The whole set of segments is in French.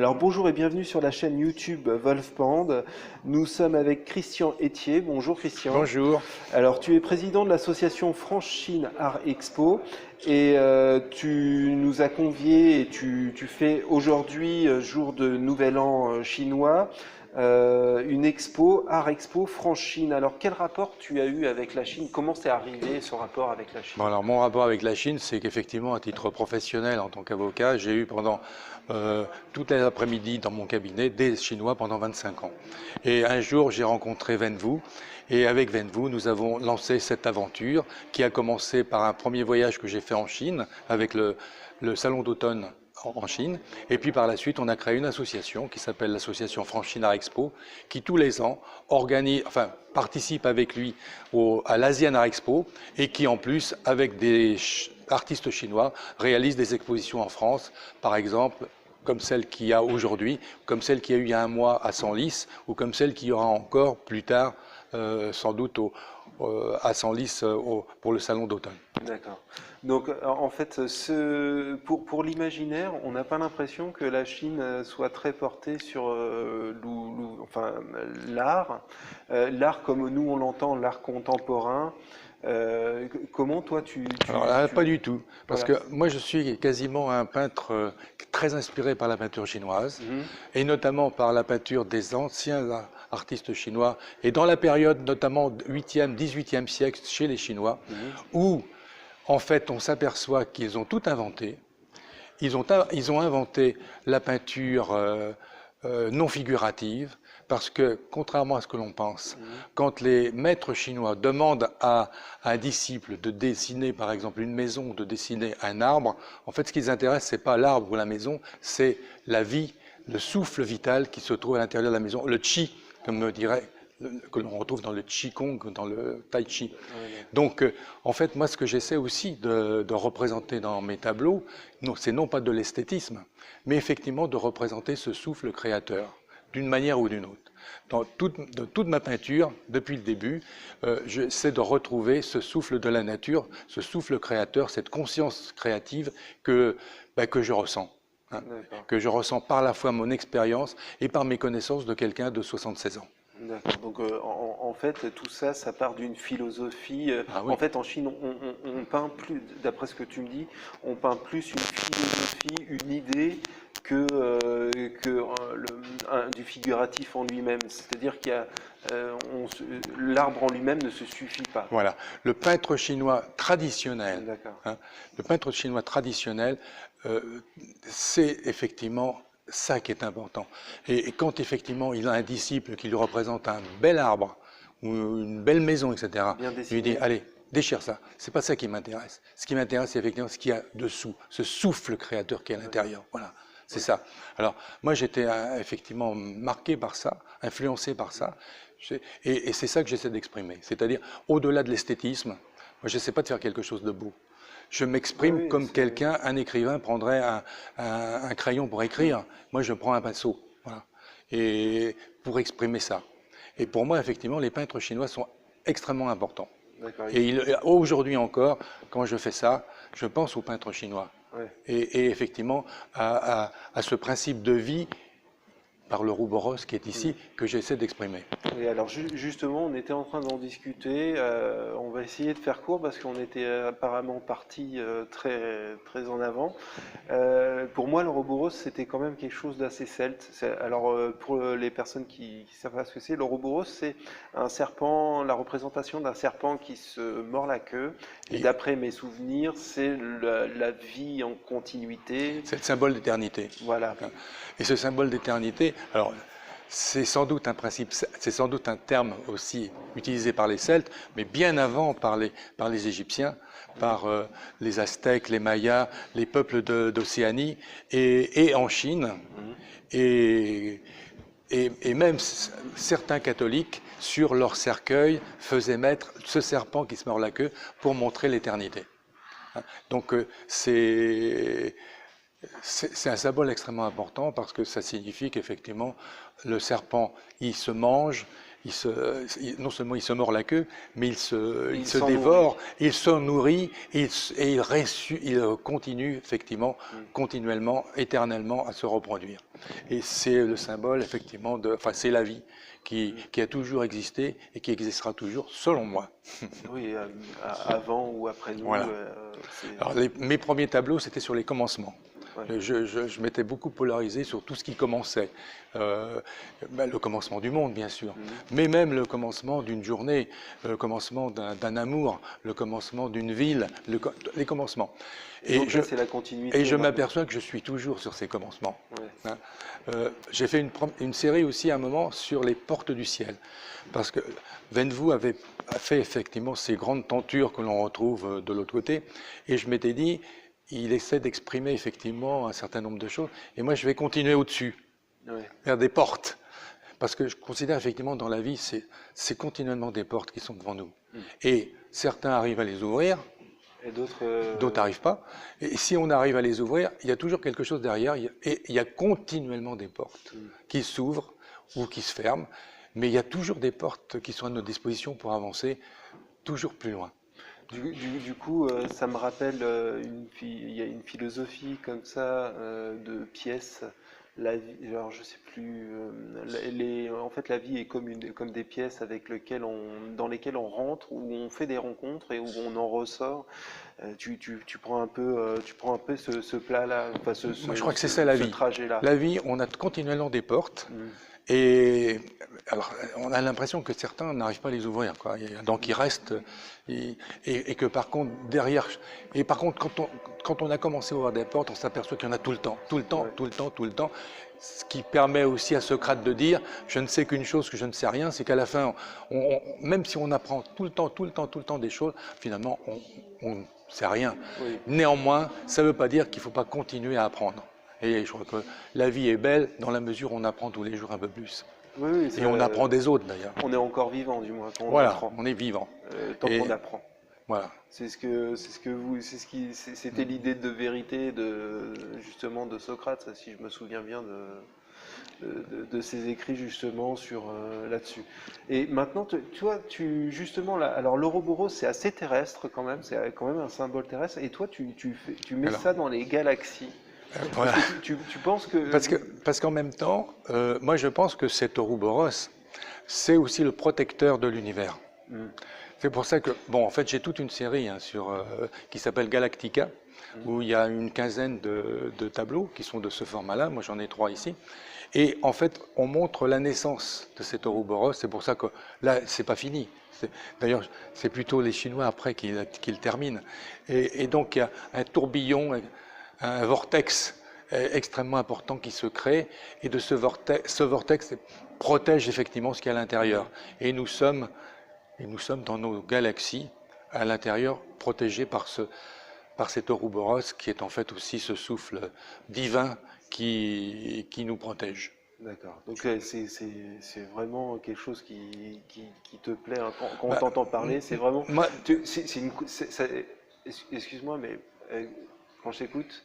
Alors bonjour et bienvenue sur la chaîne YouTube Wolfpand. Nous sommes avec Christian Etier. Bonjour Christian. Bonjour. Alors tu es président de l'association France Chine Art Expo et tu nous as conviés et tu fais aujourd'hui, jour de Nouvel An chinois, une expo, Art Expo France Chine. Alors quel rapport tu as eu avec la Chine? Comment c'est arrivé ce rapport avec la Chine? Bon, alors, mon rapport avec la Chine, c'est qu'effectivement, à titre professionnel, en tant qu'avocat, j'ai eu pendant toutes les après-midi dans mon cabinet des Chinois pendant 25 ans. Et un jour, j'ai rencontré Wen Wu. Et avec Wen Wu, nous avons lancé cette aventure qui a commencé par un premier voyage que j'ai fait en Chine avec le salon d'automne en Chine. Et puis par la suite, on a créé une association qui s'appelle l'association France Chine Art Expo, qui tous les ans participe avec lui à l'Asian Art Expo et qui en plus, avec des artistes chinois, réalise des expositions en France, par exemple comme celle qu'il y a aujourd'hui, comme celle qu'il y a eu il y a un mois à Senlis, ou comme celle qu'il y aura encore plus tard, sans doute à Senlis pour le salon d'automne. D'accord. Donc en fait, pour l'imaginaire, on n'a pas l'impression que la Chine soit très portée sur l'art, l'art comme nous on l'entend, l'art contemporain. Comment toi Alors là, pas du tout, parce voilà. que moi je suis quasiment un peintre très inspiré par la peinture chinoise, Mhm. et notamment par la peinture des anciens artistes chinois, et dans la période notamment 8e, 18e siècle chez les Chinois, Mhm. où en fait on s'aperçoit qu'ils ont tout inventé. Ils ont inventé la peinture non figurative, parce que, contrairement à ce que l'on pense, Mhm. quand les maîtres chinois demandent à un disciple de dessiner, par exemple, une maison, ou de dessiner un arbre, en fait, ce qui les intéresse, c'est pas l'arbre ou la maison, c'est la vie, le souffle vital qui se trouve à l'intérieur de la maison, le qi, comme me dirait, que l'on retrouve dans le qigong, dans le tai chi. Ouais, Donc, en fait, moi, ce que j'essaie aussi de représenter dans mes tableaux, c'est non pas de l'esthétisme, mais effectivement de représenter ce souffle créateur, d'une manière ou d'une autre. Dans toute ma peinture, depuis le début, j'essaie de retrouver ce souffle de la nature, ce souffle créateur, cette conscience créative que je ressens. Hein, d'accord. que je ressens par la fois mon expérience et par mes connaissances de quelqu'un de 76 ans. D'accord. Donc en fait, tout ça, ça part d'une philosophie. Ah En oui. fait, en Chine, on peint plus, d'après ce que tu me dis, on peint plus une philosophie, une idée que du figuratif en lui-même. C'est-à-dire qu'il y a, l'arbre en lui-même ne se suffit pas. Voilà. Le peintre chinois traditionnel, D'accord. hein, le peintre chinois traditionnel, c'est effectivement ça qui est important. Et quand effectivement il a un disciple qui lui représente un bel arbre ou une belle maison, etc., Bien il lui dit, dessiné. allez, déchire ça. C'est pas ça qui m'intéresse. Ce qui m'intéresse, c'est effectivement ce qu'il y a dessous, ce souffle créateur qui est à l'intérieur. Voilà. C'est ça. Alors, moi, j'étais effectivement marqué par ça, influencé par ça, et c'est ça que j'essaie d'exprimer. C'est-à-dire, au-delà de l'esthétisme, moi, je n'essaie pas de faire quelque chose de beau. Je Oui, m'exprime oui, comme quelqu'un, un écrivain prendrait un crayon pour écrire. Moi, je prends un pinceau, voilà, et pour exprimer ça. Et pour moi, effectivement, les peintres chinois sont extrêmement importants. d'accord. Et aujourd'hui encore, quand je fais ça, je pense aux peintres chinois. Ouais. Et effectivement, à ce principe de vie par le Rouboros qui est ici, que j'essaie d'exprimer. Et alors justement, on était en train d'en discuter. On va essayer de faire court parce qu'on était apparemment parti très très en avant. Pour moi, l'Ouroboros, c'était quand même quelque chose d'assez celte. Alors pour les personnes qui savent pas ce que c'est, l'Ouroboros, c'est un serpent, la représentation d'un serpent qui se mord la queue. Et Et d'après mes souvenirs, c'est la vie en continuité. c'est le symbole d'éternité. Voilà. Et ce symbole d'éternité, alors c'est sans doute un principe, c'est sans doute un terme aussi utilisé par les Celtes, mais bien avant par les Égyptiens, par les Aztèques, les Mayas, les peuples d'Océanie et en Chine, Mhm. et, et même certains catholiques sur leur cercueil faisaient mettre ce serpent qui se mord la queue pour montrer l'éternité. Donc c'est un symbole extrêmement important parce que ça signifie qu'effectivement, le serpent, il se mange non seulement il se mord la queue, mais il se s'en dévore, il se nourrit, il continue effectivement, continuellement, éternellement à se reproduire. Et c'est le symbole effectivement enfin c'est la vie qui a toujours existé et qui existera toujours, selon moi. Oui, avant ou après nous, Voilà. Alors mes premiers tableaux, c'était sur les commencements. ouais. Je m'étais beaucoup polarisé sur tout ce qui commençait. Le commencement du monde, bien sûr, mais même le commencement d'une journée, le commencement d'un amour, le commencement d'une ville, les commencements. Et donc là, c'est la continuité. Et je m'aperçois que je suis toujours sur ces commencements. Ouais. Hein. J'ai fait une série aussi à un moment sur les portes du ciel, parce que Venvou a fait effectivement ces grandes tentures que l'on retrouve de l'autre côté, et je m'étais dit, il essaie d'exprimer effectivement un certain nombre de choses, et moi je vais continuer au-dessus, vers des portes, parce que je considère effectivement dans la vie, c'est continuellement des portes qui sont devant nous, et certains arrivent à les ouvrir, et d'autres n'arrivent pas, et si on arrive à les ouvrir, il y a toujours quelque chose derrière, et il y a continuellement des portes qui s'ouvrent ou qui se ferment, mais il y a toujours des portes qui sont à notre disposition pour avancer toujours plus loin. Du coup, ça me rappelle, il y a une philosophie comme ça de pièces. La vie, alors je sais plus, en fait la vie est comme des pièces dans lesquelles on rentre, où on fait des rencontres et où on en ressort. Tu prends un peu, ce plat-là, enfin Moi je crois que c'est ça la vie. Trajet-là. La vie, on a continuellement des portes. Et alors, on a l'impression que certains n'arrivent pas à les ouvrir, quoi. Donc ils restent, et que par contre derrière, et par contre quand on a commencé à ouvrir des portes, on s'aperçoit qu'il y en a tout le temps, tout le temps, tout le temps, tout le temps. Ce qui permet aussi à Socrate de dire, je ne sais qu'une chose, que je ne sais rien, c'est qu'à la fin, même si on apprend tout le temps, tout le temps, tout le temps des choses, finalement on ne sait rien. Oui. Néanmoins, ça ne veut pas dire qu'il ne faut pas continuer à apprendre. Et je crois que la vie est belle dans la mesure où on apprend tous les jours un peu plus. Oui, et on apprend des autres d'ailleurs. On est encore vivant du moins quand on voilà, apprend. On est vivant. Tant qu'on apprend. Voilà. C'était l'idée de vérité justement de Socrate, si je me souviens bien de ses écrits justement sur là-dessus. Et maintenant, justement là, alors l'Ouroboros c'est assez terrestre quand même, c'est quand même un symbole terrestre. Et toi, tu mets ça dans les galaxies. Voilà. Tu penses que... Parce qu'en même temps, moi je pense que cet Ouroboros, c'est aussi le protecteur de l'univers. C'est pour ça que, bon, en fait, j'ai toute une série qui s'appelle Galactica, où il y a une quinzaine de tableaux qui sont de ce format-là. Moi, j'en ai 3 ici. Et en fait, on montre la naissance de cet Ouroboros. C'est pour ça que là, c'est pas fini. D'ailleurs, c'est plutôt les Chinois après qui le terminent. Et donc, il y a un tourbillon, un vortex extrêmement important qui se crée. Et de ce vortex protège effectivement ce qu'il y a à l'intérieur. Et nous sommes dans nos galaxies, à l'intérieur, protégés par cet Ouroboros, qui est en fait aussi ce souffle divin qui nous protège. D'accord. Donc c'est vraiment quelque chose qui te plaît, hein. Quand on t'entend parler, c'est vraiment... Excuse-moi, mais quand je t'écoute,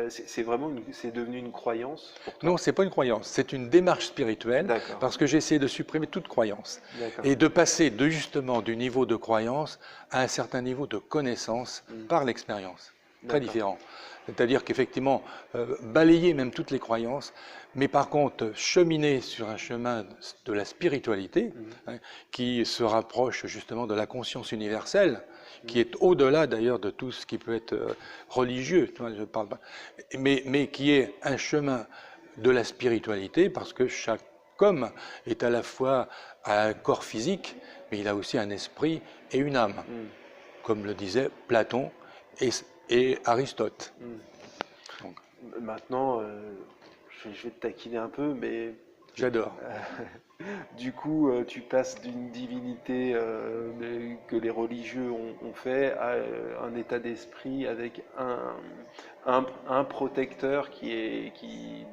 c'est devenu une croyance pour toi? Non, c'est pas une croyance, c'est une démarche spirituelle, parce que j'ai essayé de supprimer toute croyance et de passer justement du niveau de croyance à un certain niveau de connaissance par l'expérience. Très différent. C'est-à-dire qu'effectivement, balayer même toutes les croyances, mais par contre cheminer sur un chemin de la spiritualité, qui se rapproche justement de la conscience universelle, qui est au-delà d'ailleurs de tout ce qui peut être religieux, je parle pas, mais qui est un chemin de la spiritualité, parce que chaque homme est à la fois un corps physique, mais il a aussi un esprit et une âme, comme le disaient Platon et Aristote. Donc. Maintenant, je vais te taquiner un peu, mais... J'adore. Du coup, tu passes d'une divinité que les religieux ont fait à un état d'esprit avec un protecteur qui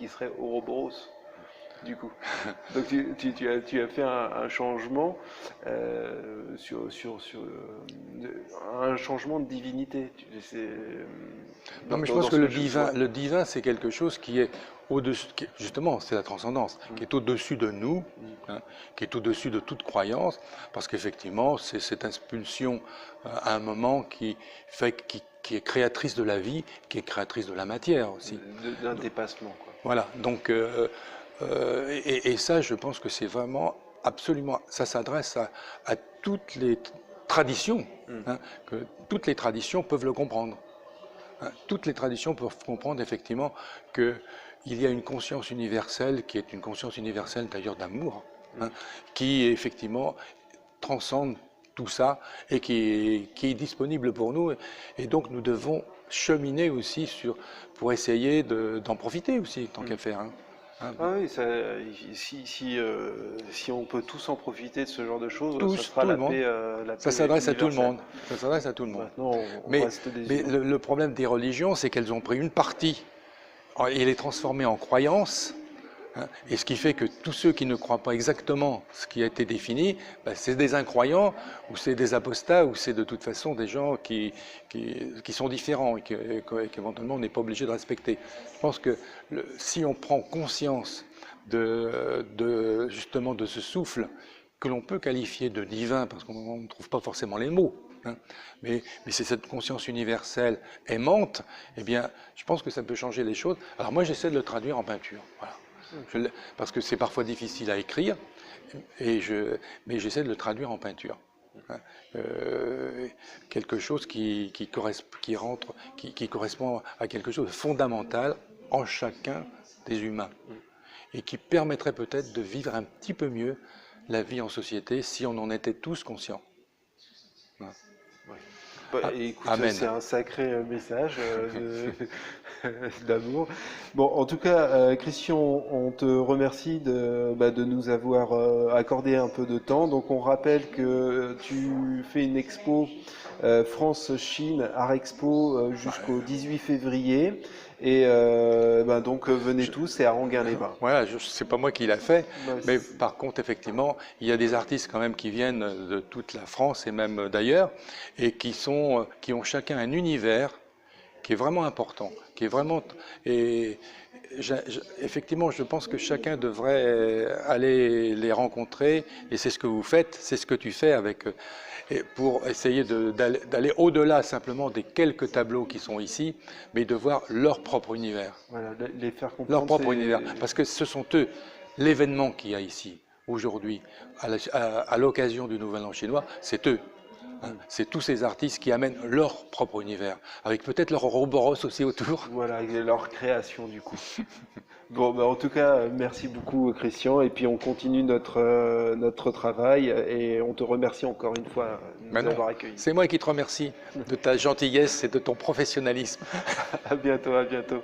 serait Ouroboros. du coup. Donc tu as fait un changement un changement de divinité. Non, mais je Dans pense que ce que je vois. le divin, c'est quelque chose qui est au-dessus, justement, c'est la transcendance, qui est au-dessus de nous, hein, qui est au-dessus de toute croyance, parce qu'effectivement, c'est cette impulsion à un moment qui est créatrice de la vie, qui est créatrice de la matière aussi. D'un dépassement, quoi. Voilà, donc, et ça, je pense que c'est vraiment absolument, ça s'adresse à toutes les traditions, hein, que toutes les traditions peuvent le comprendre. Hein. Toutes les traditions peuvent comprendre effectivement qu'il y a une conscience universelle, qui est une conscience universelle d'ailleurs d'amour, hein, qui effectivement transcende tout ça et qui est disponible pour nous. Et donc nous devons cheminer aussi pour essayer d'en profiter aussi, tant qu'à faire. Hein. Hein. Ah oui, si on peut tous en profiter de ce genre de choses, ça Tous, fera tout le monde. la paix Ça s'adresse à tout le universelle. monde. Ça s'adresse à tout le monde. Maintenant, on Mais, reste des mais humains. le problème des religions, c'est qu'elles ont pris une partie et les transformée en croyances. Hein, et ce qui fait que tous ceux qui ne croient pas exactement ce qui a été défini, ben, c'est des incroyants, ou c'est des apostats, ou c'est de toute façon des gens qui sont différents et qu'éventuellement on n'est pas obligé de respecter. Je pense que si on prend conscience justement de ce souffle que l'on peut qualifier de divin, parce qu'on ne trouve pas forcément les mots, hein, mais c'est cette conscience universelle aimante, eh bien, je pense que ça peut changer les choses. Alors moi, j'essaie de le traduire en peinture, voilà. Parce que c'est parfois difficile à écrire, mais j'essaie de le traduire en peinture. Hein. Quelque chose qui correspond à quelque chose de fondamental en chacun des humains et qui permettrait peut-être de vivre un petit peu mieux la vie en société si on en était tous conscients. Hein. Bah, écoute, Amen. c'est un sacré message d'amour. Bon, en tout cas, Christian, on te remercie de nous avoir accordé un peu de temps. Donc, on rappelle que tu fais une expo France-Chine Art Expo jusqu'au 18 février. Et donc, venez tous, c'est à Ranguin-les-Bains. Voilà, c'est pas moi qui l'a fait, Bah, mais par contre, effectivement, il y a des artistes quand même qui viennent de toute la France et même d'ailleurs, et qui ont chacun un univers qui est vraiment important, qui est vraiment... Et effectivement, je pense que chacun devrait aller les rencontrer, et c'est ce que vous faites, c'est ce que tu fais pour essayer d'aller au-delà simplement des quelques tableaux qui sont ici, mais de voir leur propre univers. Voilà, les faire comprendre. Leur propre univers, parce que ce sont eux, l'événement qu'il y a ici, aujourd'hui, à l'occasion du Nouvel An chinois, c'est eux. Hein, c'est tous ces artistes qui amènent leur propre univers, avec peut-être leur Ouroboros aussi autour. Voilà, leur création du coup. Bon, en tout cas, merci beaucoup Christian, et puis on continue notre travail, et on te remercie encore une fois de nous avoir accueillis. C'est moi qui te remercie de ta gentillesse et de ton professionnalisme. À bientôt, à bientôt.